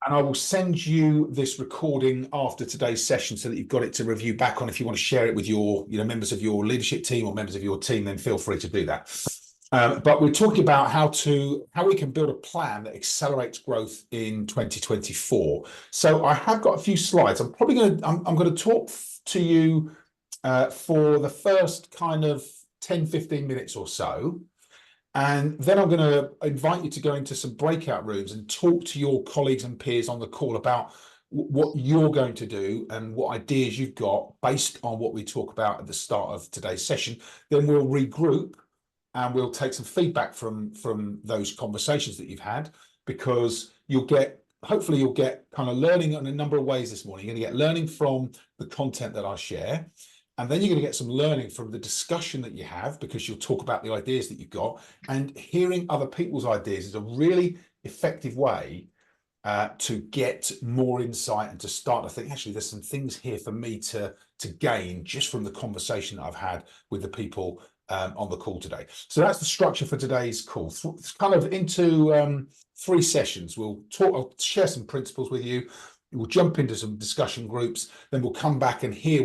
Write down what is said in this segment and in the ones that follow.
And I will send you this recording after today's session so that you've got it to review back on. If you want to share it with your, members of your leadership team or members of your team, then feel free to do that. But we're talking about how we can build a plan that accelerates growth in 2024. So I have got a few slides. I'm going to talk to you for the first kind of 10, 15 minutes or so. And then I'm going to invite you to go into some breakout rooms and talk to your colleagues and peers on the call about what you're going to do and what ideas you've got based on what we talk about at the start of today's session. Then we'll regroup and we'll take some feedback from those conversations that you've had, because hopefully you'll get kind of learning in a number of ways this morning. You're going to get learning from the content that I share. And then you're going to get some learning from the discussion that you have, because you'll talk about the ideas that you've got. And hearing other people's ideas is a really effective way to get more insight and to start to think, actually, there's some things here for me to gain just from the conversation that I've had with the people on the call today. So that's the structure for today's call. It's kind of into 3 sessions. I'll share some principles with you. We'll jump into some discussion groups. Then we'll come back and hear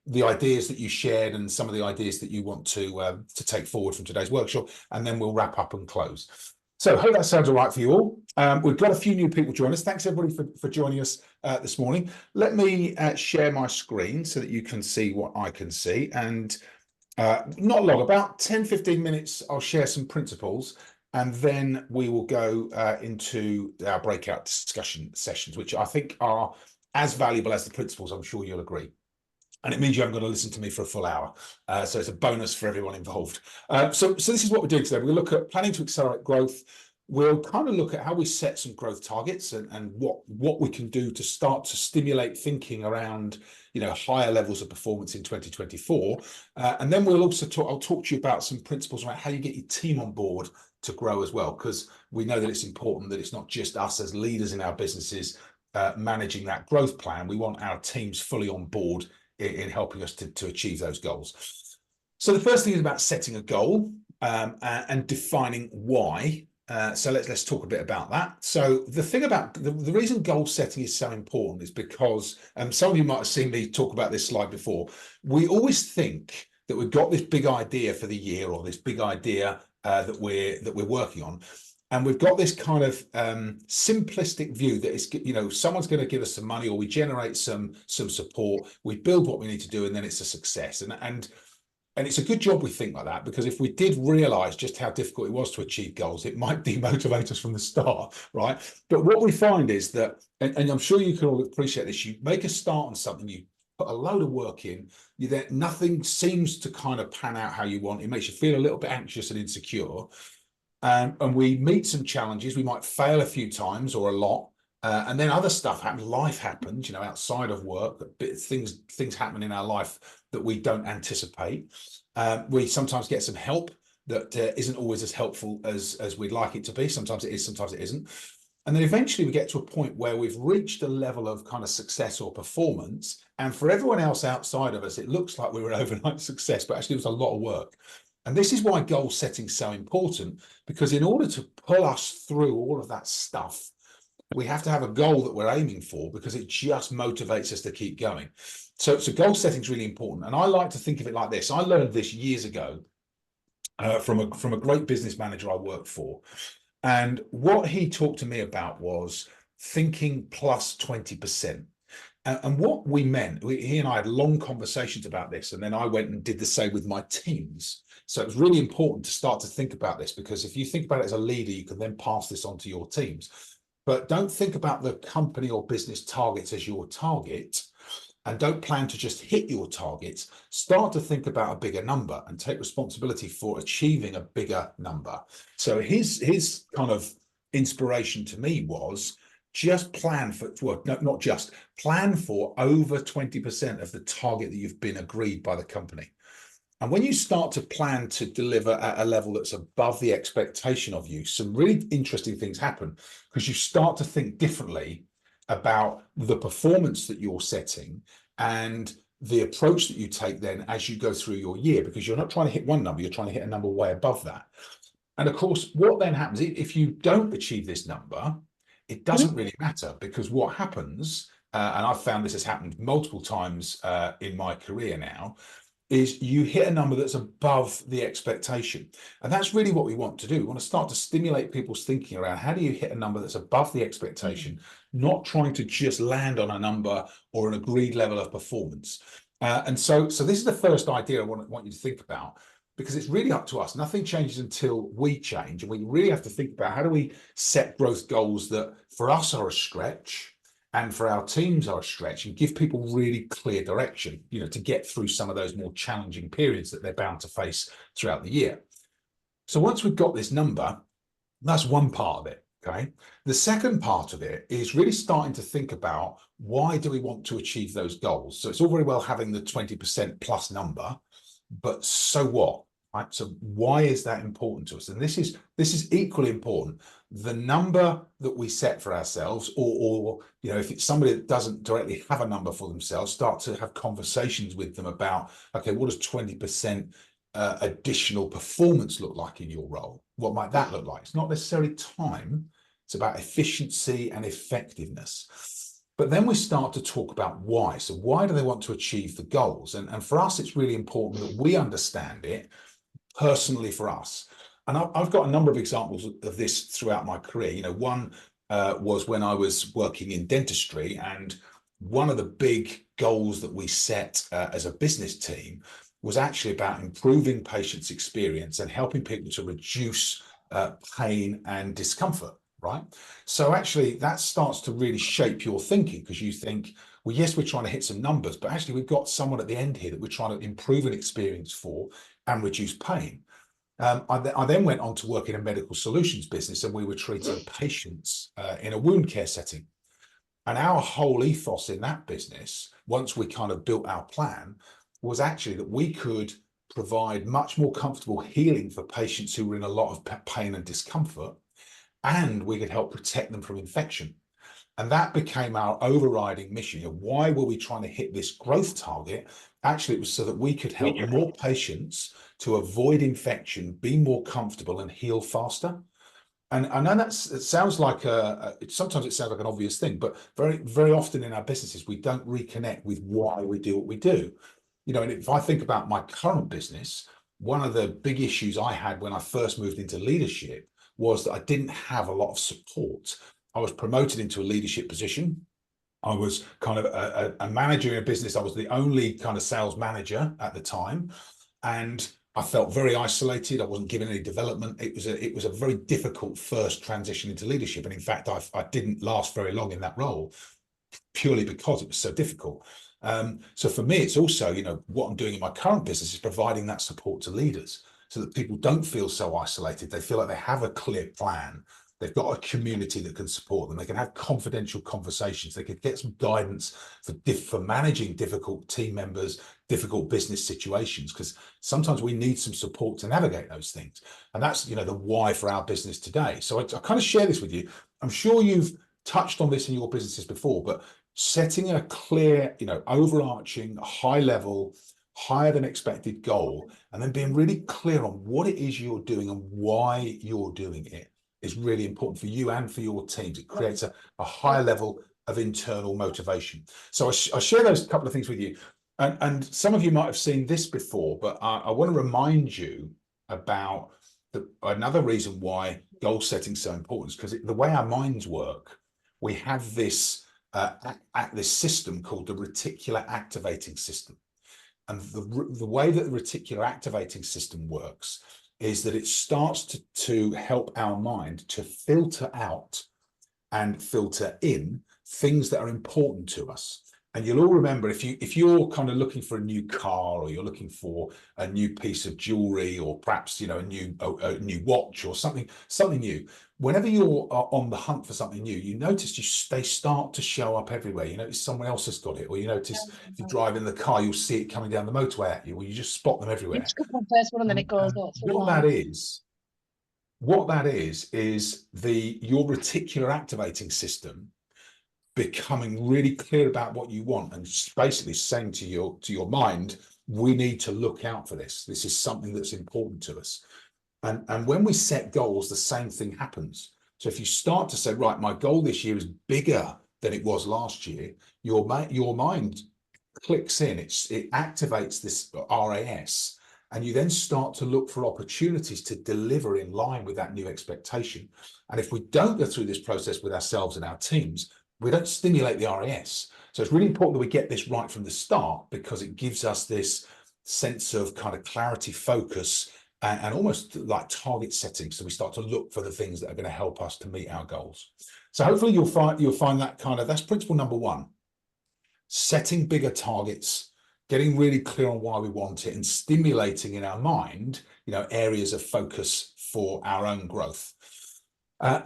the ideas that you shared and some of the ideas that you want to take forward from today's workshop, and then we'll wrap up and close. So I hope that sounds all right for you all. We've got a few new people join us. Thanks everybody for joining us this morning. Let me share my screen so that you can see what I can see. And not long, about 10, 15 minutes, I'll share some principles, and then we will go into our breakout discussion sessions, which I think are as valuable as the principles, I'm sure you'll agree. And it means you haven't got to listen to me for a full hour. So it's a bonus for everyone involved. So this is what we're doing today. We're going to look at planning to accelerate growth. We'll kind of look at how we set some growth targets and what we can do to start to stimulate thinking around, higher levels of performance in 2024. And then we'll also I'll talk to you about some principles around how you get your team on board to grow as well, because we know that it's important that it's not just us as leaders in our businesses managing that growth plan. We want our teams fully on board in helping us to achieve those goals. So the first thing is about setting a goal and defining why. So let's talk a bit about that. So the thing about the reason goal setting is so important is because some of you might have seen me talk about this slide before. We always think that we've got this big idea for the year, or this big idea that we're working on. And we've got this kind of simplistic view that is, someone's going to give us some money, or we generate some support, we build what we need to do, and then it's a success. And it's a good job we think like that, because if we did realize just how difficult it was to achieve goals, it might demotivate us from the start, right? But what we find is that, and I'm sure you can all appreciate this, you make a start on something, you put a load of work in, nothing seems to kind of pan out how you want. It makes you feel a little bit anxious and insecure. And we meet some challenges. We might fail a few times or a lot, and then other stuff happens. Life happens, outside of work. Things happen in our life that we don't anticipate. We sometimes get some help that isn't always as helpful as we'd like it to be. Sometimes it is, sometimes it isn't. And then eventually we get to a point where we've reached a level of kind of success or performance. And for everyone else outside of us, it looks like we were an overnight success, but actually it was a lot of work. And this is why goal setting is so important, because in order to pull us through all of that stuff, we have to have a goal that we're aiming for, because it just motivates us to keep going. So goal setting is really important. And I like to think of it like this. I learned this years ago from a great business manager I worked for. And what he talked to me about was thinking plus 20%. And what we meant, he and I had long conversations about this, and then I went and did the same with my teams. So it was really important to start to think about this, because if you think about it as a leader, you can then pass this on to your teams. But don't think about the company or business targets as your target, and don't plan to just hit your targets. Start to think about a bigger number and take responsibility for achieving a bigger number. So his kind of inspiration to me was just plan for, well, no, not just, plan for over 20% of the target that you've been agreed by the company. And when you start to plan to deliver at a level that's above the expectation of you, some really interesting things happen, because you start to think differently about the performance that you're setting and the approach that you take then as you go through your year, because you're not trying to hit one number, you're trying to hit a number way above that. And of course, what then happens if you don't achieve this number, it doesn't really matter, because what happens, and I've found this has happened multiple times in my career now, is you hit a number that's above the expectation. And that's really what we want to do. We want to start to stimulate people's thinking around how do you hit a number that's above the expectation, not trying to just land on a number or an agreed level of performance. And so this is the first idea I want you to think about, because it's really up to us. Nothing changes until we change. And we really have to think about how do we set growth goals that for us are a stretch, and for our teams are a stretch, and give people really clear direction, to get through some of those more challenging periods that they're bound to face throughout the year. So once we've got this number, that's one part of it, okay? The second part of it is really starting to think about, why do we want to achieve those goals? So it's all very well having the 20% plus number, but so what? Right? So why is that important to us? And this is equally important. The number that we set for ourselves, or if it's somebody that doesn't directly have a number for themselves, start to have conversations with them about, okay, what does 20% additional performance look like in your role? What might that look like? It's not necessarily time. It's about efficiency and effectiveness. But then we start to talk about why. So why do they want to achieve the goals? And for us, it's really important that we understand it personally for us. And I've got a number of examples of this throughout my career. One was when I was working in dentistry, and one of the big goals that we set as a business team was actually about improving patients' experience and helping people to reduce pain and discomfort, right? So actually that starts to really shape your thinking, because you think, well, yes, we're trying to hit some numbers, but actually we've got someone at the end here that we're trying to improve an experience for and reduce pain. I then went on to work in a medical solutions business, and we were treating patients in a wound care setting. And our whole ethos in that business, once we kind of built our plan, was actually that we could provide much more comfortable healing for patients who were in a lot of pain and discomfort, and we could help protect them from infection. And that became our overriding mission. Why were we trying to hit this growth target? Actually, it was so that we could help more patients to avoid infection, be more comfortable, and heal faster. And I know it sounds like sometimes it sounds like an obvious thing, but very, very often in our businesses, we don't reconnect with why we do what we do. And if I think about my current business, one of the big issues I had when I first moved into leadership was that I didn't have a lot of support. I was promoted into a leadership position. I was kind of a manager in a business. I was the only kind of sales manager at the time, and I felt very isolated. I wasn't given any development. It was a very difficult first transition into leadership, and in fact, I didn't last very long in that role, purely because it was so difficult. So for me, it's also, what I'm doing in my current business is providing that support to leaders, so that people don't feel so isolated. They feel like they have a clear plan. They've got a community that can support them. They can have confidential conversations. They can get some guidance for managing difficult team members, difficult business situations, because sometimes we need some support to navigate those things. And that's, the why for our business today. So I kind of share this with you. I'm sure you've touched on this in your businesses before, but setting a clear, overarching, high level, higher than expected goal, and then being really clear on what it is you're doing and why you're doing it is really important for you and for your teams. It creates a high level of internal motivation. So I share those couple of things with you. And some of you might have seen this before, but I want to remind you about another reason why goal setting is so important, is because the way our minds work, we have this this system called the reticular activating system. And the way that the reticular activating system works is that it starts to help our mind to filter out and filter in things that are important to us. And you'll all remember, if you're kind of looking for a new car, or you're looking for a new piece of jewelry, or perhaps a new watch or something new, whenever you're on the hunt for something new, you notice they start to show up everywhere. You notice someone else has got it, or you notice if you drive in the car, you'll see it coming down the motorway at you, or you just spot them everywhere. You just go on first one and then it goes up. What that is your reticular activating system becoming really clear about what you want, and basically saying to your mind, we need to look out for this. This is something that's important to us. And when we set goals, the same thing happens. So if you start to say, right, my goal this year is bigger than it was last year, your mind clicks in, it activates this RAS, and you then start to look for opportunities to deliver in line with that new expectation. And if we don't go through this process with ourselves and our teams, we don't stimulate the RAS. So it's really important that we get this right from the start, because it gives us this sense of kind of clarity, focus, and almost like target setting. So we start to look for the things that are going to help us to meet our goals. So hopefully you'll find that that's principle number one. Setting bigger targets, getting really clear on why we want it, and stimulating in our mind, areas of focus for our own growth.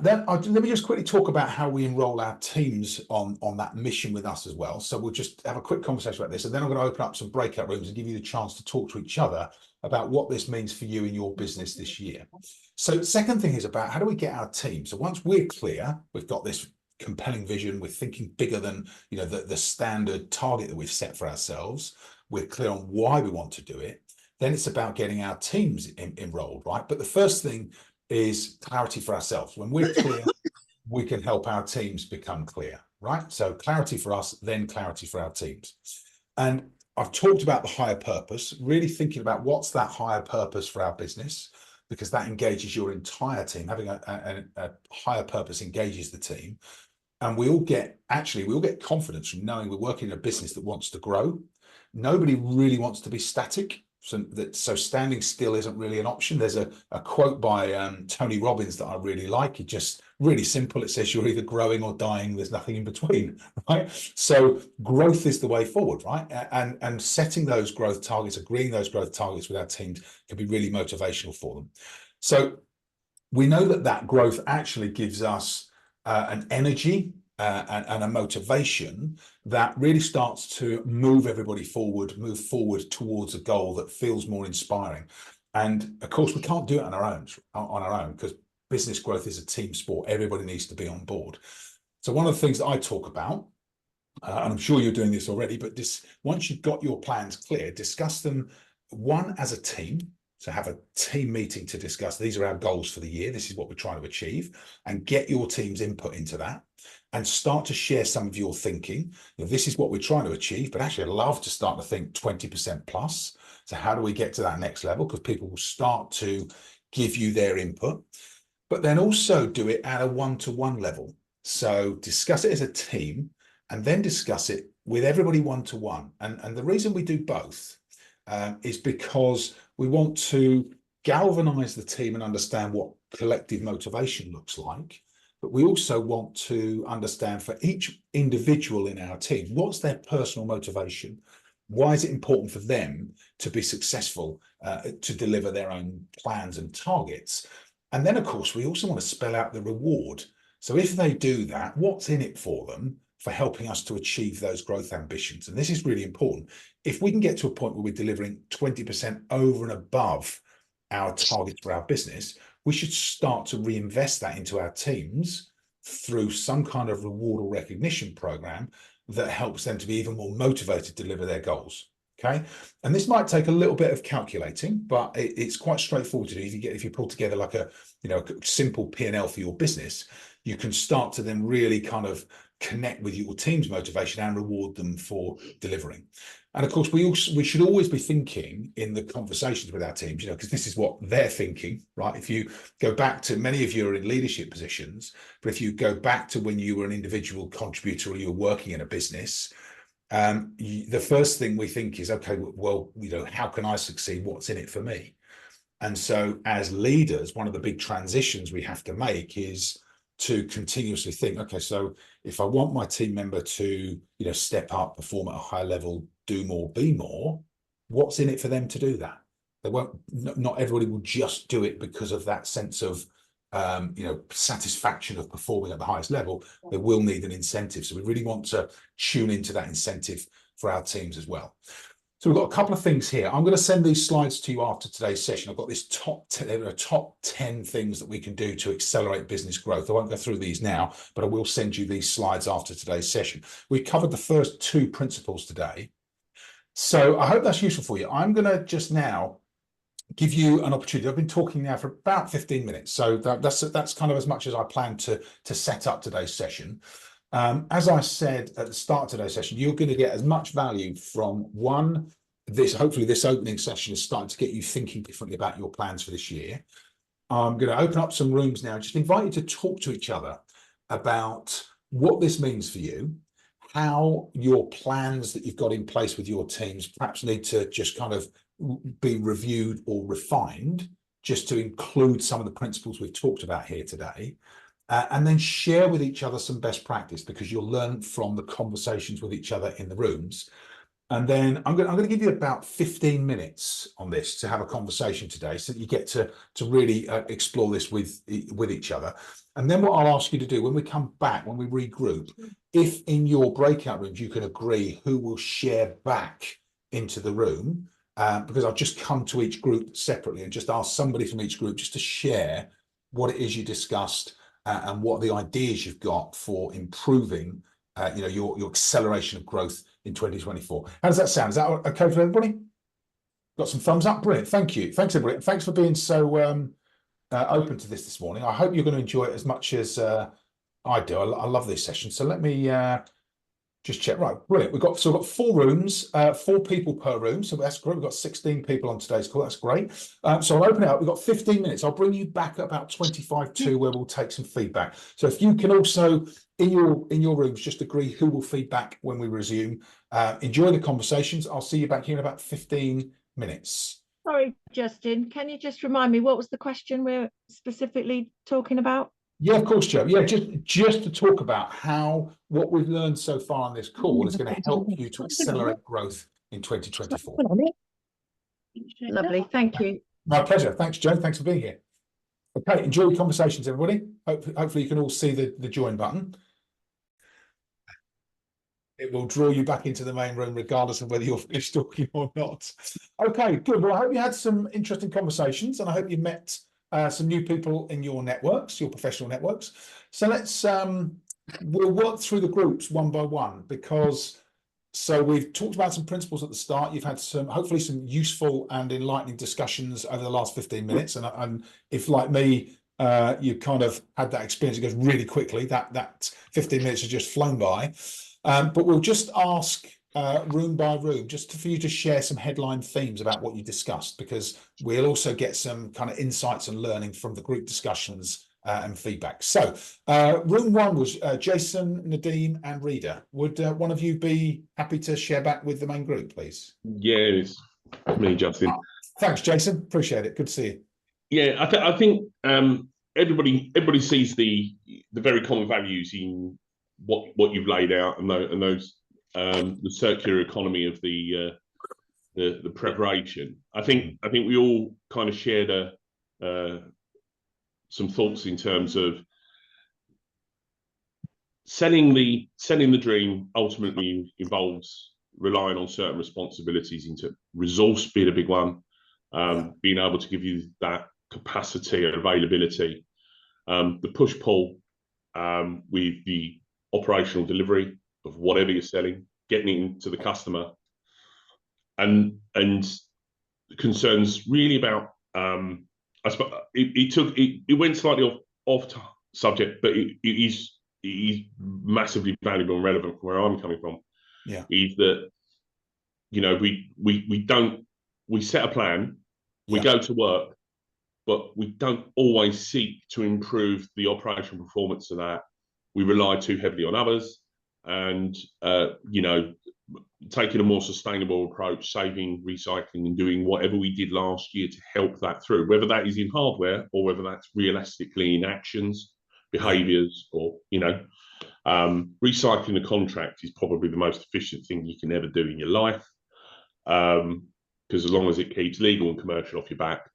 Then let me just quickly talk about how we enroll our teams on that mission with us as well. So we'll just have a quick conversation about this, and then I'm going to open up some breakout rooms and give you the chance to talk to each other about what this means for you in your business this year. So second thing is about how do we get our team? So once we're clear, we've got this compelling vision, we're thinking bigger than the standard target that we've set for ourselves, we're clear on why we want to do it, then it's about getting our teams enrolled, right? But the first thing is clarity for ourselves. When we're clear, we can help our teams become clear, right? So clarity for us, then clarity for our teams. And I've talked about the higher purpose, really thinking about what's that higher purpose for our business, because that engages your entire team. Having a higher purpose engages the team. And we all get confidence from knowing we're working in a business that wants to grow. Nobody really wants to be static. So standing still isn't really an option. There's a quote by Tony Robbins that I really like. It's just really simple. It says you're either growing or dying. There's nothing in between, right? So growth is the way forward, right? And setting those growth targets, agreeing those growth targets with our teams can be really motivational for them. So we know that growth actually gives us an energy and a motivation that really starts to move everybody forward, move forward towards a goal that feels more inspiring. And of course, we can't do it on our own because business growth is a team sport. Everybody needs to be on board. So one of the things that I talk about, and I'm sure you're doing this already, but once you've got your plans clear, discuss them, one, as a team. So have a team meeting to discuss, these are our goals for the year, this is what we're trying to achieve, and get your team's input into that, and start to share some of your thinking. This is what we're trying to achieve, but actually I'd love to start to think 20% plus. So how do we get to that next level? Because people will start to give you their input, but then also do it at a one-to-one level. So discuss it as a team, and then discuss it with everybody one-to-one. And the reason we do both is because we want to galvanize the team and understand what collective motivation looks like. But we also want to understand for each individual in our team, what's their personal motivation? Why is it important for them to be successful, to deliver their own plans and targets? And then, of course, we also want to spell out the reward. So if they do that, what's in it for them for helping us to achieve those growth ambitions? And this is really important. If we can get to a point where we're delivering 20% over and above our targets for our business, we should start to reinvest that into our teams through some kind of reward or recognition program that helps them to be even more motivated to deliver their goals. Okay, and this might take a little bit of calculating, but it's quite straightforward to do. If you pull together like a simple P&L for your business, you can start to then really kind of connect with your team's motivation and reward them for delivering. And of course, we should always be thinking in the conversations with our teams, because this is what they're thinking, right? If you go back to, many of you are in leadership positions, but if you go back to when you were an individual contributor or you were working in a business, the first thing we think is, okay, well, how can I succeed? What's in it for me? And so as leaders, one of the big transitions we have to make is to continuously think, okay, so if I want my team member to, step up, perform at a high level, do more, be more, what's in it for them to do that? Not everybody will just do it because of that sense of, satisfaction of performing at the highest level. They will need an incentive. So we really want to tune into that incentive for our teams as well. So we've got a couple of things here. I'm going to send these slides to you after today's session. I've got this top 10 things that we can do to accelerate business growth. I won't go through these now, but I will send you these slides after today's session. We covered the first 2 principles today. So I hope that's useful for you. I'm going to just now give you an opportunity. I've been talking now for about 15 minutes, so that's kind of as much as I plan to set up today's session. As I said at the start of today's session, you're going to get as much value from hopefully this opening session is starting to get you thinking differently about your plans for this year. I'm going to open up some rooms now, just invite you to talk to each other about what this means for you, how your plans that you've got in place with your teams perhaps need to just kind of be reviewed or refined, just to include some of the principles we've talked about here today, and then share with each other some best practice, because you'll learn from the conversations with each other in the rooms. And then I'm going to give you about 15 minutes on this to have a conversation today, so that you get to really explore this with each other. And then what I'll ask you to do when we come back, when we regroup, if in your breakout rooms you can agree who will share back into the room, because I'll just come to each group separately and just ask somebody from each group just to share what it is you discussed, and what the ideas you've got for improving your acceleration of growth in 2024. How does that sound? Is that okay for everybody? Got some thumbs up? Brilliant. Thank you. Thanks, everybody. Thanks for being so open to this morning. I hope you're going to enjoy it as much as I do. I love this session. So let me just check. Right, brilliant. We've got 4 rooms, 4 people per room. So that's great. We've got 16 people on today's call. That's great. So I'll open it up. We've got 15 minutes. I'll bring you back at about 25 to where we'll take some feedback. So if you can also in your rooms just agree who will feedback when we resume. Enjoy the conversations. I'll see you back here in about 15 minutes. Sorry, Justin, can you just remind me what was the question we're specifically talking about? Yeah, of course, Joe. Yeah, just to talk about how what we've learned so far on this call is going to help you to accelerate growth in 2024. Lovely, thank you. My pleasure. Thanks, Joe. Thanks for being here. Okay, enjoy your conversations, everybody. Hopefully you can all see the join button. It will draw you back into the main room regardless of whether you're finished talking or not. Okay, good. Well, I hope you had some interesting conversations, and I hope you met some new people in your networks, your professional networks. So we'll work through the groups one by one, because we've talked about some principles at the start. You've had hopefully some useful and enlightening discussions over the last 15 minutes. And if, like me, you kind of had that experience, it goes really quickly. That 15 minutes has just flown by. But we'll just ask room by room, just for you to share some headline themes about what you discussed, because we'll also get some kind of insights and learning from the group discussions and feedback. So room 1 was Jason, Nadeem and Rita. Would one of you be happy to share back with the main group, please? Yes, me, Justin. Thanks, Jason. Appreciate it. Good to see you. Yeah, I think everybody sees the very common values in what you've laid out, and those the circular economy of the preparation. I think we all kind of shared some thoughts in terms of selling the dream ultimately involves relying on certain responsibilities. Into resource being a big one, being able to give you that capacity and availability, the push-pull with the operational delivery of whatever you're selling, getting it into the customer, and concerns really about I suppose it went slightly off subject, but it is massively valuable and relevant from where I'm coming from. Yeah, is that we set a plan, we go to work, but we don't always seek to improve the operational performance of that. We rely too heavily on others, and taking a more sustainable approach, saving, recycling, and doing whatever we did last year to help that through, whether that is in hardware or whether that's realistically in actions, behaviours, or recycling a contract is probably the most efficient thing you can ever do in your life, because as long as it keeps legal and commercial off your back,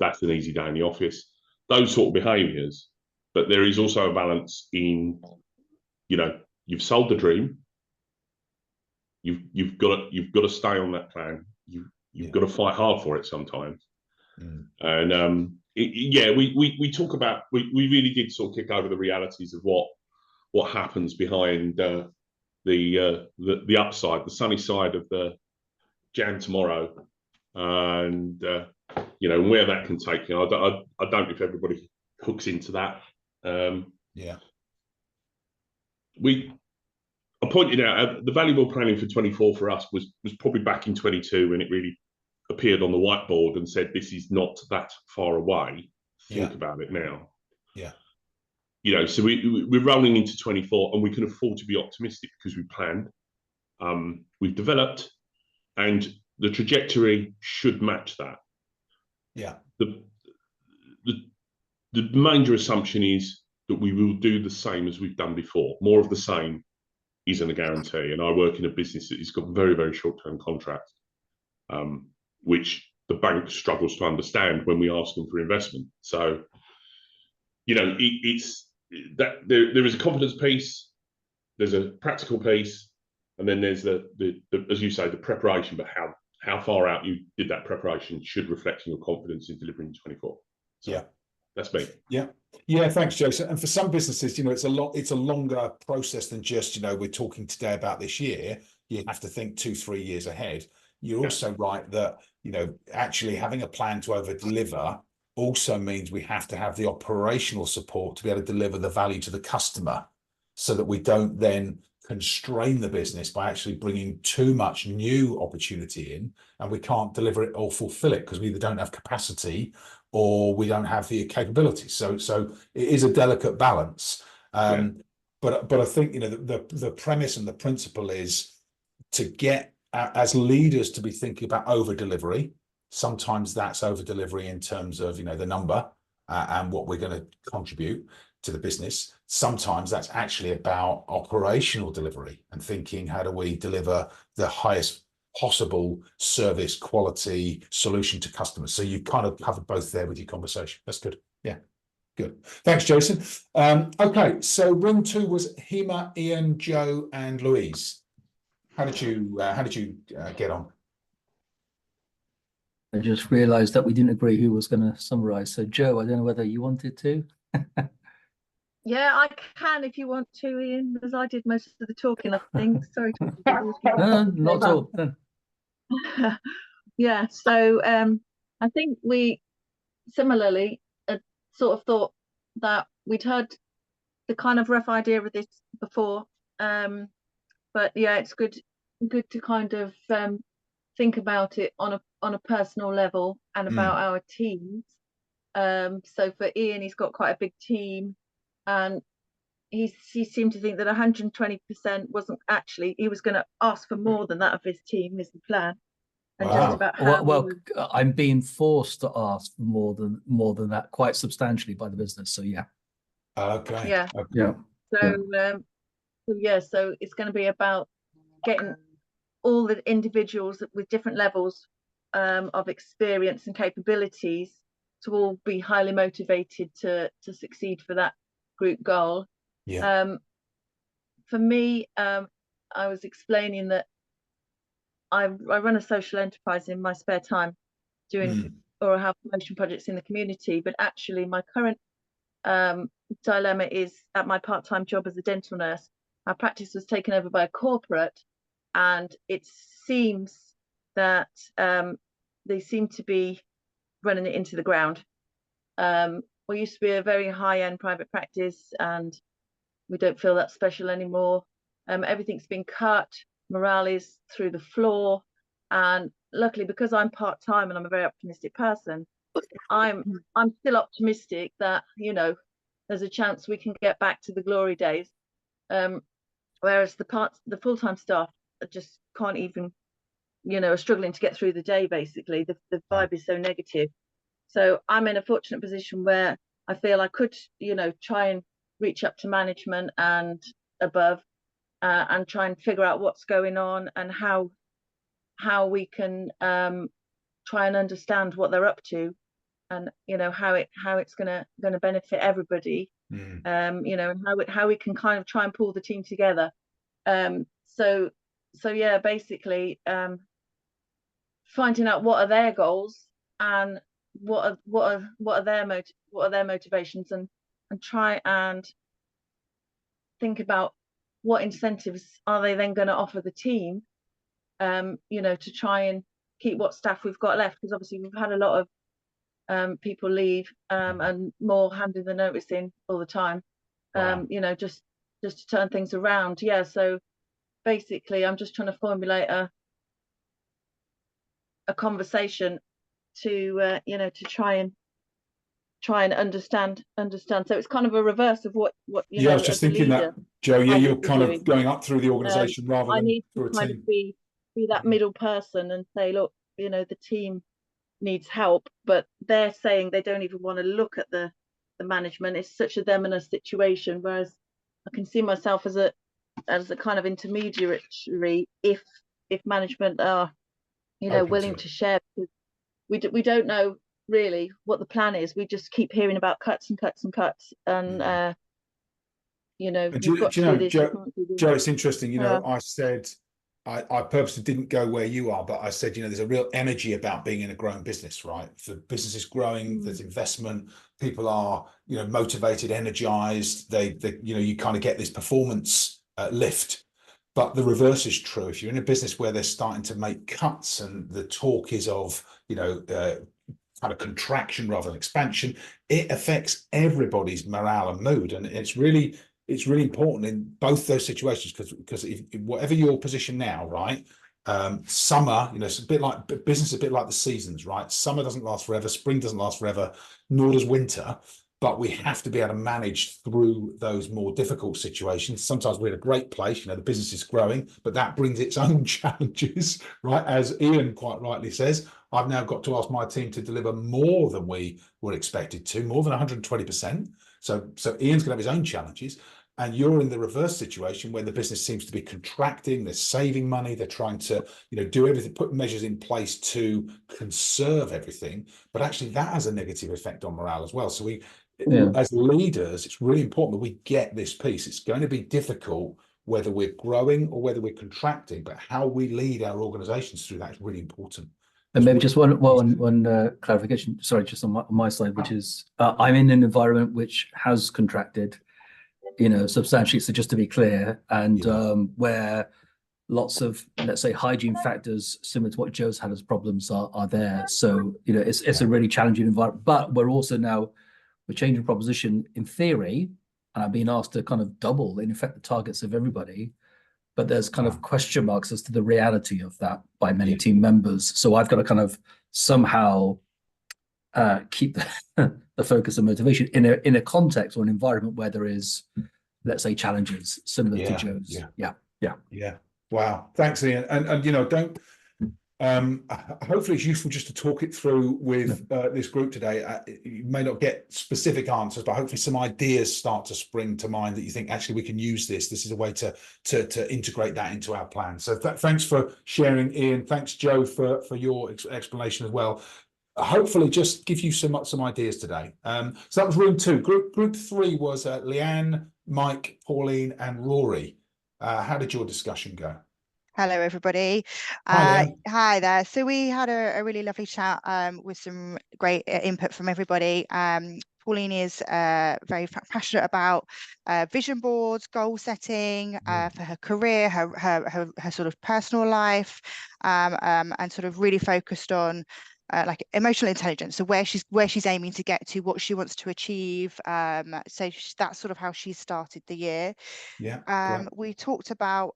that's an easy day in the office. Those sort of behaviours. But there is also a balance in, you've sold the dream. You've got to stay on that plan. You've got to fight hard for it sometimes. And we talk about, we really did sort of kick over the realities of what happens behind the upside, the sunny side of the jam tomorrow, and you know, and where that can take you. I don't know if everybody hooks into that. Yeah. I pointed out the valuable planning for 24 for us was probably back in 22 when it really appeared on the whiteboard and said, this is not that far away. Think about it now. Yeah. You know, so we're rolling into 24 and we can afford to be optimistic because we planned, we've developed, and the trajectory should match that. Yeah. The major assumption is that we will do the same as we've done before. More of the same isn't a guarantee. And I work in a business that has got very, very short-term contracts, which the bank struggles to understand when we ask them for investment. So, you know, it's that there is a confidence piece, there's a practical piece, and then there's the as you say, the preparation, but how far out you did that preparation should reflect your confidence in delivering 24. So, yeah, that's me. Yeah, thanks, Jason. And for some businesses, you know, it's a longer process than just, you know, we're talking today about this year. You have to think 2-3 years ahead. You're also right that, you know, actually having a plan to over deliver also means we have to have the operational support to be able to deliver the value to the customer, so that we don't then constrain the business by actually bringing too much new opportunity in and we can't deliver it or fulfill it because we either don't have capacity or we don't have the capability. So it is a delicate balance. But I think, you know, the premise and the principle is to get as leaders to be thinking about over delivery. Sometimes that's over delivery in terms of, you know, the number and what we're going to contribute to the business. Sometimes that's actually about operational delivery and thinking, how do we deliver the highest possible service quality solution to customers? So you kind of covered both there with your conversation. That's good. Yeah, good. Thanks, Jason. Okay, so room 2 was Hema, Ian, Joe, and Louise. How did you get on? I just realised that we didn't agree who was going to summarise. So, Joe, I don't know whether you wanted to. Yeah, I can if you want to, Ian, as I did most of the talking, I think. Sorry. No, not at all. No. Yeah, so I think we similarly sort of thought that we'd heard the kind of rough idea of this before, but yeah, it's good to kind of think about it on a personal level and about our teams. So for Ian, he's got quite a big team, and he seemed to think that 120% wasn't actually, he was going to ask for more than that of his team is the plan. And just about how I'm being forced to ask for more than that quite substantially by the business. So yeah. Okay. Yeah. Yeah. So it's going to be about getting all the individuals with different levels of experience and capabilities to all be highly motivated to succeed for that group goal. Yeah. For me, I was explaining that I run a social enterprise in my spare time, doing oral health promotion projects in the community. But actually, my current dilemma is at my part-time job as a dental nurse. Our practice was taken over by a corporate, and it seems that they seem to be running it into the ground. We used to be a very high-end private practice, and we don't feel that special anymore. Everything's been cut. Morale is through the floor, and luckily, because I'm part-time and I'm a very optimistic person, I'm still optimistic that, you know, there's a chance we can get back to the glory days. Whereas the full-time staff just can't even, you know, are struggling to get through the day. Basically, the vibe is so negative. So I'm in a fortunate position where I feel I could, you know, try and reach up to management and above, and try and figure out what's going on and how we can try and understand what they're up to, and, you know, how it's gonna benefit everybody. You know, and how we can kind of try and pull the team together. So yeah, basically finding out what are their goals and what are their motivations, and try and think about what incentives are they then going to offer the team, you know, to try and keep what staff we've got left, because obviously we've had a lot of people leave, and more handing the notice in all the time. Wow. You know, just to turn things around. Yeah. So basically, I'm just trying to formulate a conversation to you know, to try and understand. So it's kind of a reverse of what you know, I was just as a thinking leader, that, Joe. Yeah, I you're would be kind of doing. going up through the organisation rather I than need through to a kind team. of be that middle person and say, look, you know, the team needs help, but they're saying they don't even want to look at the management. It's such a them and us situation, whereas I can see myself as a kind of intermediary if management are, you know, Open willing to to share, because we don't know really what the plan is. We just keep hearing about cuts and cuts and cuts, and you know, And you've got to do this, you Joe, can't do this. Joe, it's interesting. You know, Yeah. I said I purposely didn't go where you are, but I said, you know, there's a real energy about being in a growing business, right? If the business is growing, there's investment, people are, you know, motivated, energized. They you know, you kind of get this performance lift. But the reverse is true. If you're in a business where they're starting to make cuts and the talk is of, you know, kind of contraction rather than expansion, it affects everybody's morale and mood. And it's really important in both those situations, because if whatever your position now, right, summer, you know, it's a bit like business, a bit like the seasons, right? Summer doesn't last forever, spring doesn't last forever, nor does winter. But we have to be able to manage through those more difficult situations. Sometimes we're in a great place, you know, the business is growing, but that brings its own challenges, right? As Ian quite rightly says, I've now got to ask my team to deliver more than we were expected to, more than 120%. So Ian's going to have his own challenges. And you're in the reverse situation where the business seems to be contracting, they're saving money, they're trying to, you know, do everything, put measures in place to conserve everything. But actually that has a negative effect on morale as well. So as leaders, it's really important that we get this piece. It's going to be difficult whether we're growing or whether we're contracting, but how we lead our organizations through that is really important. And maybe just one clarification, sorry, just on my side, which is I'm in an environment which has contracted, you know, substantially. So just to be clear, and where lots of, let's say, hygiene factors similar to what Joe's had as problems are there. So, you know, it's a really challenging environment, but we're changing proposition in theory, and I've been asked to kind of double, in effect, the targets of everybody. But there's kind of question marks as to the reality of that by many team members. So I've got to kind of somehow keep the focus and motivation in a context or an environment where there is, let's say, challenges similar to Joe's. Yeah. Wow. Thanks, Ian. And you know, hopefully it's useful just to talk it through with this group today. You may not get specific answers, but hopefully some ideas start to spring to mind that you think, actually, we can use this. This is a way to integrate that into our plan. So thanks for sharing, Ian. Thanks, Joe, for your explanation as well. Hopefully just give you some ideas today. So that was room 2. Group 3 was Leanne, Mike, Pauline, and Rory. How did your discussion go? Hello, everybody. Hi there. So we had a really lovely chat with some great input from everybody. Pauline is very passionate about vision boards, goal setting for her career, her sort of personal life, and sort of really focused on like emotional intelligence. So where she's aiming to get to, what she wants to achieve. So that's sort of how she started the year. We talked about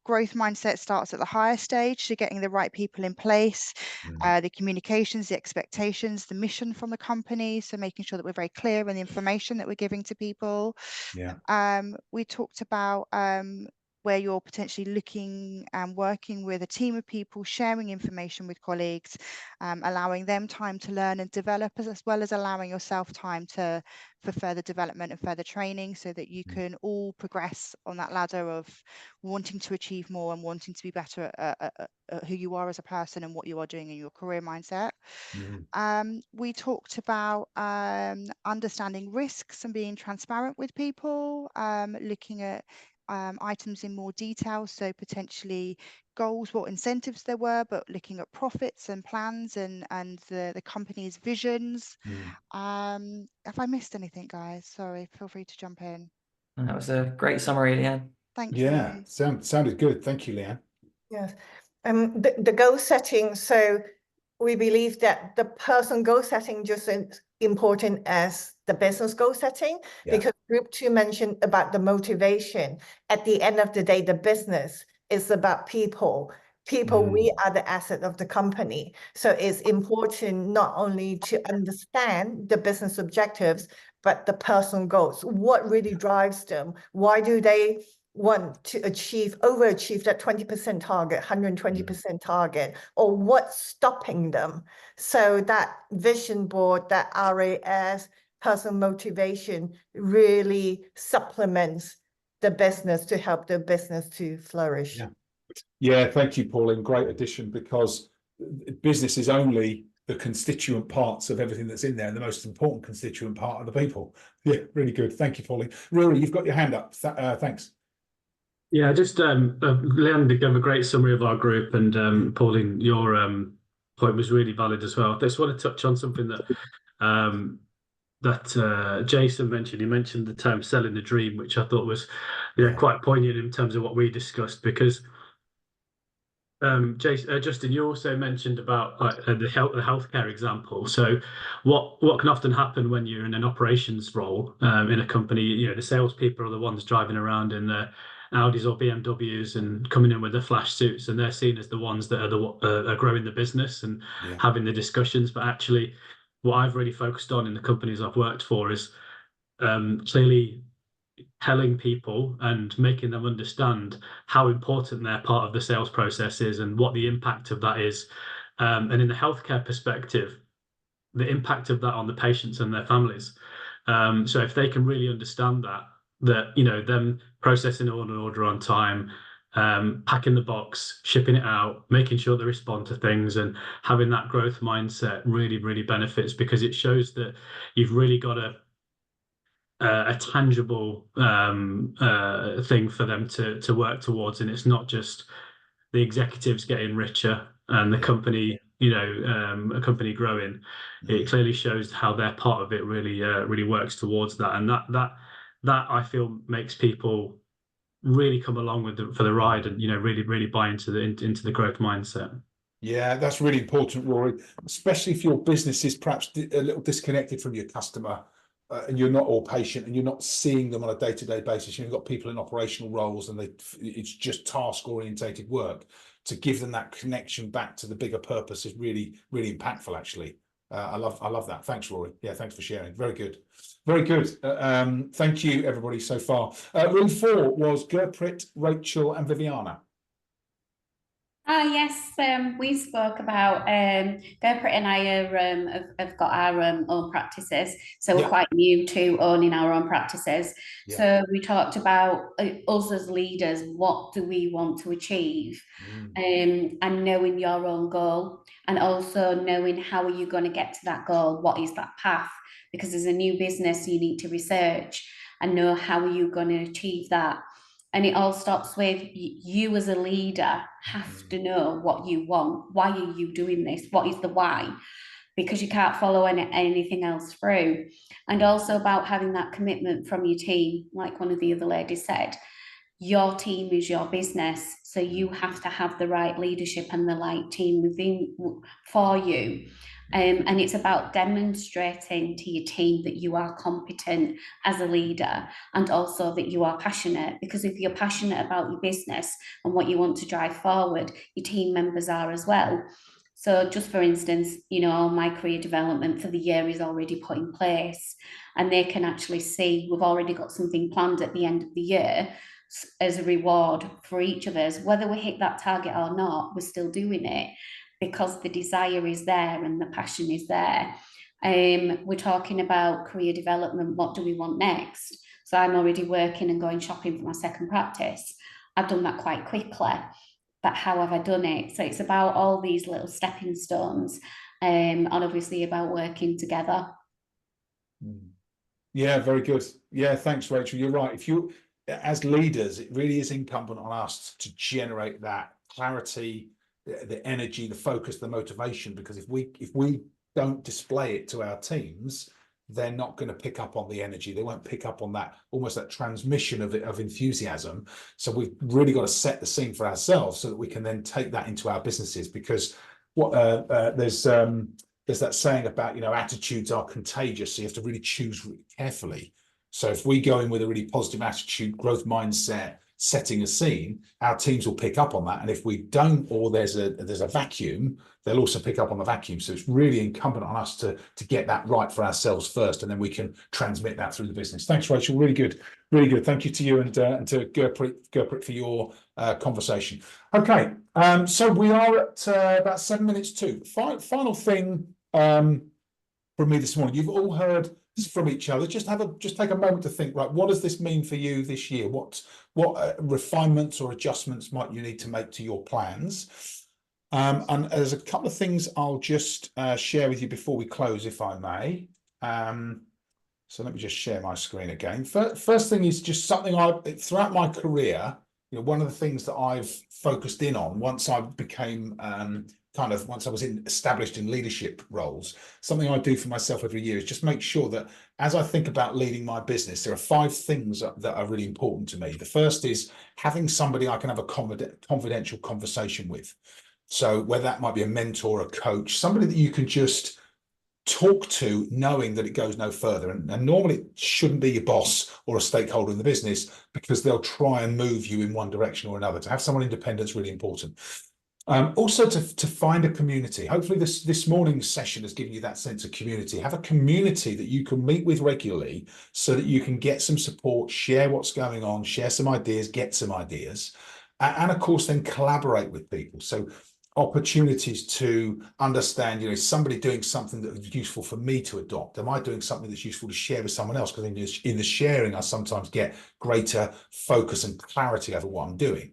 growth mindset starts at the higher stage, so getting the right people in place, the communications, the expectations, the mission from the company, so making sure that we're very clear in the information that we're giving to people. We talked about where you're potentially looking and working with a team of people, sharing information with colleagues, allowing them time to learn and develop, as well as allowing yourself time for further development and further training, so that you can all progress on that ladder of wanting to achieve more and wanting to be better at who you are as a person and what you are doing in your career mindset. We talked about understanding risks and being transparent with people, looking at items in more detail, so potentially goals, what incentives there were, but looking at profits and plans and the company's visions. Have I missed anything, guys? Sorry, feel free to jump in. That was a great summary, Leanne. Thank you. Sounded good. Thank you, Leanne. Yes. The goal setting. So we believe that the person goal setting just as important as the business goal setting, because group 2 mentioned about the motivation. At the end of the day, the business is about people. We are the asset of the company. So it's important not only to understand the business objectives, but the personal goals. What really drives them? Why do they want to overachieve that 20% target, 120% target, or what's stopping them? So that vision board, that RAS, personal motivation really supplements the business to help the business to flourish. Yeah, thank you, Pauline. Great addition, because business is only the constituent parts of everything that's in there, and the most important constituent part are the people. Yeah, really good. Thank you, Pauline. Rory, you've got your hand up. Thanks. Yeah, just Leanne gave a great summary of our group, and Pauline, your point was really valid as well. I just want to touch on something that Jason mentioned. He mentioned the term "selling the dream," which I thought was quite poignant in terms of what we discussed, because Justin, you also mentioned about the healthcare example. So what can often happen when you're in an operations role in a company, the salespeople are the ones driving around in the Audis or BMWs and coming in with the flash suits, and they're seen as the ones that are growing the business and having the discussions. But actually, what I've really focused on in the companies I've worked for is clearly telling people and making them understand how important their part of the sales process is and what the impact of that is. And in the healthcare perspective, the impact of that on the patients and their families. So if they can really understand that them processing an order on time, packing the box, shipping it out, making sure they respond to things, and having that growth mindset really, really benefits, because it shows that you've really got a tangible thing for them to work towards, and it's not just the executives getting richer and the company, a company growing. It clearly shows how their part of it really works towards that, and that I feel makes people really come along for the ride, and really buy into the growth mindset. Yeah, that's really important, Rory, especially if your business is perhaps a little disconnected from your customer. And you're not all patient, and you're not seeing them on a day-to-day basis. You've got people in operational roles, and it's just task-orientated work. To give them that connection back to the bigger purpose is really, really impactful, actually. I love that. Thanks, Rory. Yeah, thanks for sharing. Very good. Very good. Thank you, everybody, so far. Room 4 was Gurpreet, Rachel, and Viviana. Yes, we spoke about Gurpreet and I have got our own practices, so we're quite new to owning our own practices. So we talked about us as leaders, what do we want to achieve, and knowing your own goal, and also knowing how are you going to get to that goal, what is that path, because as a new business you need to research and know how are you going to achieve that. And it all stops with you as a leader have to know what you want. Why are you doing this? What is the why? Because you can't follow anything else through. And also about having that commitment from your team, like one of the other ladies said. Your team is your business, so you have to have the right leadership and the right team within for you. And it's about demonstrating to your team that you are competent as a leader, and also that you are passionate, because if you're passionate about your business and what you want to drive forward, your team members are as well. So just for instance, my career development for the year is already put in place, and they can actually see we've already got something planned at the end of the year as a reward for each of us. Whether we hit that target or not, we're still doing it, because the desire is there and the passion is there. We're talking about career development. What do we want next? So I'm already working and going shopping for my second practice. I've done that quite quickly, but how have I done it? So it's about all these little stepping stones, and obviously about working together. Yeah, very good. Yeah, thanks, Rachel. You're right. If you, as leaders, it really is incumbent on us to generate that clarity, the energy, the focus, the motivation, because if we don't display it to our teams, they're not going to pick up on the energy. They won't pick up on that, almost that transmission of enthusiasm. So we've really got to set the scene for ourselves so that we can then take that into our businesses, because there's that saying about, attitudes are contagious, so you have to really choose really carefully. So if we go in with a really positive attitude, growth mindset, setting a scene, our teams will pick up on that. And if we don't, or there's a vacuum, they'll also pick up on the vacuum. So it's really incumbent on us to get that right for ourselves first, and then we can transmit that through the business. Thanks, Rachel. Really good. Really good. Thank you to you and to Gurpreet for your conversation. Okay, so we are at about 7 minutes to. Final thing from me this morning. You've all heard from each other. Just take a moment to think, right, what does this mean for you this year? What refinements or adjustments might you need to make to your plans? And there's a couple of things I'll just share with you before we close, if I may. So let me just share my screen again. First thing is just something throughout my career, one of the things that I've focused in on once I became once I was established in leadership roles, something I do for myself every year is just make sure that as I think about leading my business, there are 5 things that are really important to me. The first is having somebody I can have a confidential conversation with. So whether that might be a mentor, a coach, somebody that you can just talk to knowing that it goes no further. And normally it shouldn't be your boss or a stakeholder in the business, because they'll try and move you in one direction or another. To have someone independent is really important. Also to find a community. Hopefully this morning's session has given you that sense of community. Have a community that you can meet with regularly so that you can get some support, share what's going on, share some ideas, get some ideas, and of course then collaborate with people. So opportunities to understand, is somebody doing something that is useful for me to adopt? Am I doing something that's useful to share with someone else? Because in the sharing, I sometimes get greater focus and clarity over what I'm doing.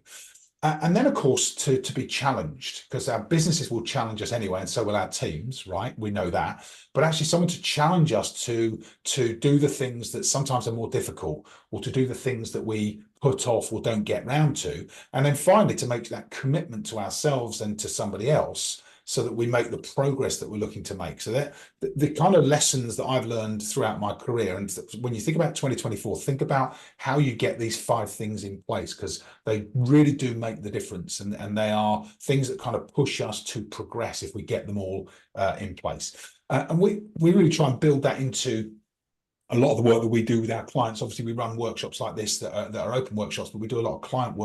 And then, of course, to be challenged, because our businesses will challenge us anyway, and so will our teams, right? We know that. But actually someone to challenge us to do the things that sometimes are more difficult, or to do the things that we put off or don't get round to. And then finally, to make that commitment to ourselves and to somebody else, so that we make the progress that we're looking to make. So that the kind of lessons that I've learned throughout my career, and when you think about 2024, think about how you get these 5 things in place, because they really do make the difference, and they are things that kind of push us to progress if we get them all in place. And we really try and build that into a lot of the work that we do with our clients. Obviously, we run workshops like this that are open workshops, but we do a lot of client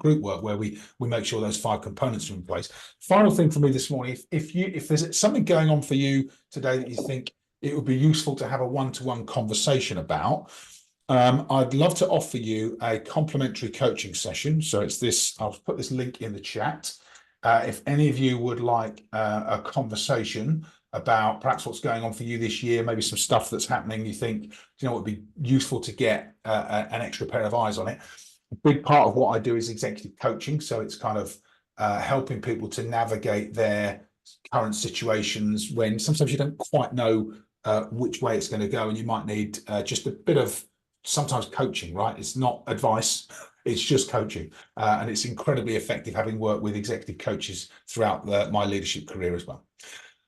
group work where we make sure those 5 components are in place. Final thing for me this morning, if there's something going on for you today that you think it would be useful to have a one-to-one conversation about, I'd love to offer you a complimentary coaching session. So it's this, I'll put this link in the chat. If any of you would like a conversation about perhaps what's going on for you this year, maybe some stuff that's happening, you think, it would be useful to get an extra pair of eyes on it. A big part of what I do is executive coaching. So it's kind of helping people to navigate their current situations when sometimes you don't quite know which way it's going to go, and you might need just a bit of sometimes coaching, right? It's not advice, it's just coaching. And it's incredibly effective, having worked with executive coaches throughout my leadership career as well.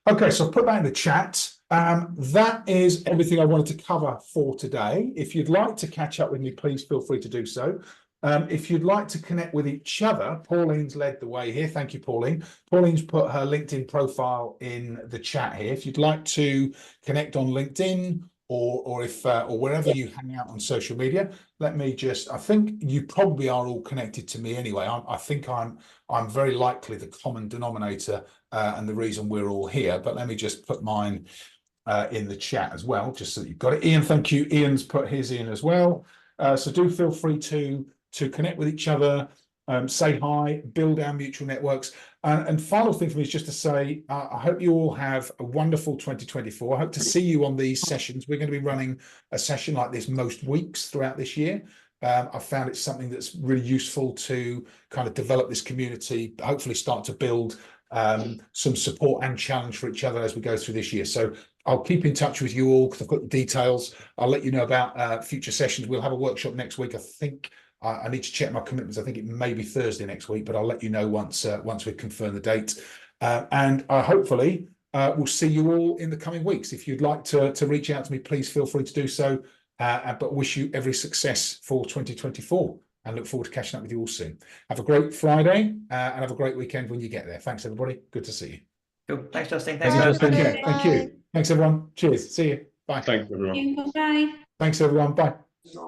Okay, so I'll put that in the chat. That is everything I wanted to cover for today. If you'd like to catch up with me, please feel free to do so. If you'd like to connect with each other, Pauline's led the way here. Thank you, Pauline. Pauline's put her LinkedIn profile in the chat here. If you'd like to connect on LinkedIn or wherever you hang out on social media, let me just, I think you probably are all connected to me anyway. I think I'm very likely the common denominator and the reason we're all here, but let me just put mine in the chat as well, just so that you've got it. Ian, thank you. Ian's put his in as well. So do feel free to connect with each other, say hi, build our mutual networks. And final thing for me is just to say, I hope you all have a wonderful 2024. I hope to see you on these sessions. We're going to be running a session like this most weeks throughout this year. I found it's something that's really useful to kind of develop this community, hopefully start to build some support and challenge for each other as we go through this year. So I'll keep in touch with you all because I've got the details. I'll let you know about future sessions. We'll have a workshop next week. I think I need to check my commitments. I think it may be Thursday next week, but I'll let you know once we confirm the date. And hopefully we'll see you all in the coming weeks. If you'd like to reach out to me, please feel free to do so. But wish you every success for 2024. and look forward to catching up with you all soon. Have a great Friday and have a great weekend when you get there. Thanks, everybody. Good to see you. Cool. Thanks, Justin. Thanks, Thanks, Justin. Justin. Take care. Thank you. Thanks, everyone. Cheers. See you. Bye. Thanks, everyone. Bye. Thanks, everyone. Bye.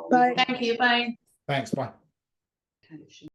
Bye. Thank you. Bye. Thanks. Bye.